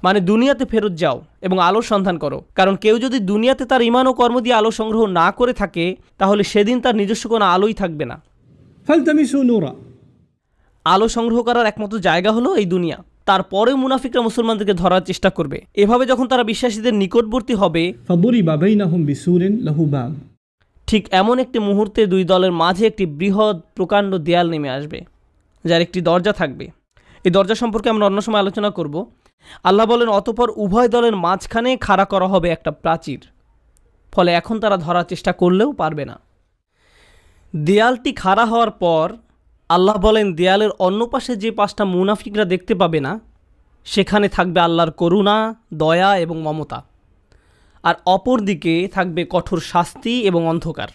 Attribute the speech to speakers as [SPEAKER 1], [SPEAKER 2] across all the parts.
[SPEAKER 1] মানে দুনিয়াতে ফেরত যাও এবং আলোর সন্ধান করো, কারণ কেউ যদি দুনিয়াতে তার ঈমান ও কর্ম দিয়ে আলো সংগ্রহ না করে থাকে তাহলে সেদিন তার নিজস্ব কোনো আলোই থাকবে না।
[SPEAKER 2] فالتمسوا نورا
[SPEAKER 1] আলো সংগ্রহ করার একমাত্র জায়গা হলো এই দুনিয়া। তারপরেও মুনাফিকরা মুসলমানদেরকে ধরার চেষ্টা করবে। এভাবে যখন তারা বিশ্বাসীদের নিকটবর্তী হবে,
[SPEAKER 2] فضرب بينهم بسور له باب
[SPEAKER 1] ঠিক এমন একটি মুহূর্তে দুই দলের মাঝে একটি বৃহৎ প্রকাণ্ড দেয়াল নেমে আসবে, যার একটি দরজা থাকবে। এই দরজা সম্পর্কে আমরা অন্য সময় আলোচনা করব। আল্লাহ বলেন, অতঃপর উভয় দলের মাঝখানে খাড়া করা হবে একটা প্রাচীর, ফলে এখন তারা ধরার চেষ্টা করলেও পারবে না। দেয়ালটি খাড়া হওয়ার পর আল্লাহ বলেন, দেয়ালের অন্য পাশে যে পাঁচটা মুনাফিকরা দেখতে পাবে না, সেখানে থাকবে আল্লাহর করুণা, দয়া এবং মমতা, আর অপর দিকে থাকবে কঠোর শাস্তি এবং অন্ধকার।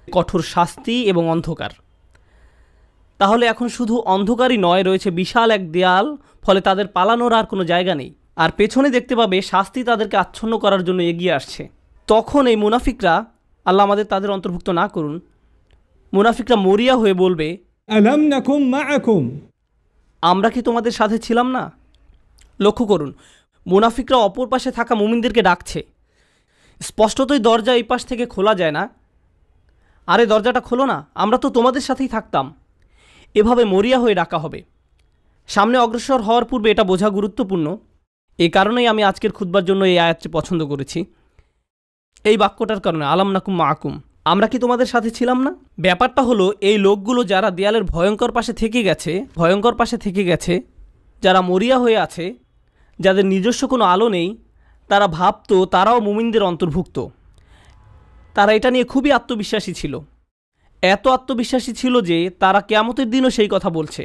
[SPEAKER 1] কঠোর শাস্তি এবং অন্ধকার। তাহলে এখন শুধু অন্ধকারই নয়, রয়েছে বিশাল এক দেয়াল, ফলে তাদের পালানোর আর কোনো জায়গা নেই। আর পেছনে দেখতে পাবে শাস্তি তাদেরকে আচ্ছন্ন করার জন্য এগিয়ে আসছে। তখন এই মুনাফিকরা, আল্লাহ আমাদের তাদের অন্তর্ভুক্ত না করুন, মুনাফিকরা মরিয়া হয়ে বলবে,
[SPEAKER 2] ألم نكن معكم
[SPEAKER 1] আমরা কি তোমাদের সাথে ছিলাম না? লক্ষ্য করুন, মুনাফিকরা অপর পাশে থাকা মুমিনদেরকে ডাকছে। স্পষ্টতই দরজা এই পাশ থেকে খোলা যায় না। আরে দরজাটা খোলো না, আমরা তো তোমাদের সাথেই থাকতাম। এভাবে মরিয়া হয়ে ডাকা হবে। সামনে অগ্রসর হওয়ার পূর্বে এটা বোঝা গুরুত্বপূর্ণ। এই কারণেই আমি আজকের খুতবার জন্য এই আয়াতটি পছন্দ করেছি। এই বাক্যটার কারণে, আলাম নাকুম মাকুম, আমরা কি তোমাদের সাথে ছিলাম না? ব্যাপারটা হলো, এই লোকগুলো যারা দেয়ালের ভয়ঙ্কর পাশে থেকে গেছে, যারা মরিয়া হয়ে আছে, যাদের নিজস্ব কোনো আলো নেই, তারা ভাবতো তারাও মুমিনদের অন্তর্ভুক্ত। তারা এটা নিয়ে খুবই আত্মবিশ্বাসী ছিল। এত আত্মবিশ্বাসী ছিল যে তারা কিয়ামতের দিনও সেই কথা বলছে,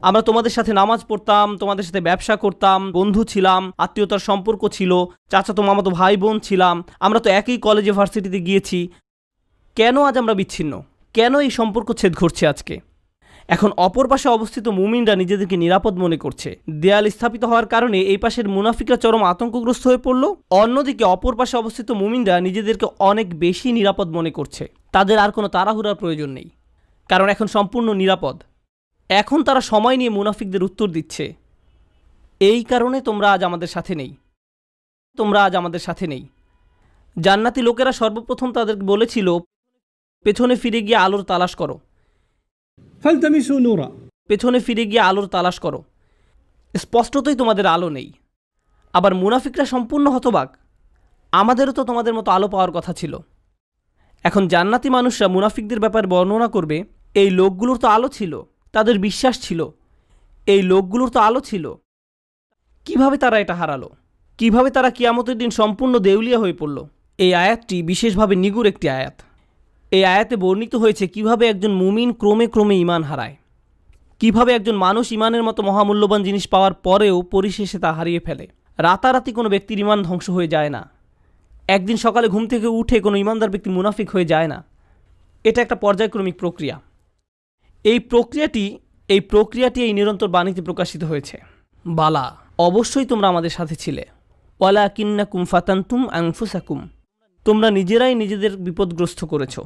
[SPEAKER 1] আমরা তোমাদের সাথে নামাজ পড়তাম, তোমাদের সাথে ব্যবসা করতাম, বন্ধু ছিলাম, আত্মীয়তার সম্পর্ক ছিল, চাচাতো মামাতো ভাই বোন ছিলাম, আমরা তো একই কলেজে ভার্সিটিতে গিয়েছি। কেন আজ আমরা বিচ্ছিন্ন? কেন এই সম্পর্ক ছেদ ঘটছে আজকে? এখন অপর পাশে অবস্থিত মুমিনরা নিজেদেরকে নিরাপদ মনে করছে। দেয়াল স্থাপিত হওয়ার কারণে এই পাশের মুনাফিকরা চরম আতঙ্কগ্রস্ত হয়ে পড়ল। অন্যদিকে অপর পাশে অবস্থিত মুমিনরা নিজেদেরকে অনেক বেশি নিরাপদ মনে করছে। তাদের আর কোনো তাড়াহুড়ার প্রয়োজন নেই, কারণ এখন সম্পূর্ণ নিরাপদ। এখন তারা সময় নিয়ে মুনাফিকদের উত্তর দিচ্ছে, এই কারণে তোমরা আজ আমাদের সাথে নেই। জান্নাতি লোকেরা সর্বপ্রথম তাদেরকে বলেছিল, পেছনে ফিরে গিয়ে আলোর তালাশ করো,
[SPEAKER 2] فالتمسوا نورا
[SPEAKER 1] পেছনে ফিরে গিয়ে আলোর তালাশ করো। স্পষ্টতই তোমাদের আলো নেই। আবার মুনাফিকরা সম্পূর্ণ হতবাক, আমাদেরও তো তোমাদের মতো আলো পাওয়ার কথা ছিল। এখন জান্নাতি মানুষরা মুনাফিকদের ব্যাপারে বর্ণনা করবে, এই লোকগুলোর তো আলো ছিল, তাদের বিশ্বাস ছিল, এই লোকগুলোর তো আলো ছিল, কিভাবে তারা এটা হারালো? কিভাবে তারা কিয়ামতের দিন সম্পূর্ণ দেউলিয়া হয়ে পড়ল? এই আয়াতটি বিশেষভাবে নিগুড় একটি আয়াত। এই আয়াতে বর্ণিত হয়েছে কিভাবে একজন মুমিন ক্রমে ক্রমে ঈমান হারায়, কিভাবে একজন মানুষ ঈমানের মতো মহামূল্যবান জিনিস পাওয়ার পরেও পরিশেষে তা হারিয়ে ফেলে। রাতারাতি কোনো ব্যক্তির ঈমান ধ্বংস হয়ে যায় না। একদিন সকালে ঘুম থেকে উঠে কোনো ঈমানদার ব্যক্তি মুনাফিক হয়ে যায় না। এটা একটা পর্যায়ক্রমিক প্রক্রিয়া। এই প্রক্রিয়াটি এই নিরন্তর বাণীতে প্রকাশিত হয়েছে, বালা, অবশ্যই তোমরা আমাদের সাথে ছিলে, ওয়ালাকিন্নাকুম ফাতানতুম আনফুসাকুম, তোমরা নিজেরাই নিজেদের বিপদগ্রস্ত করেছো।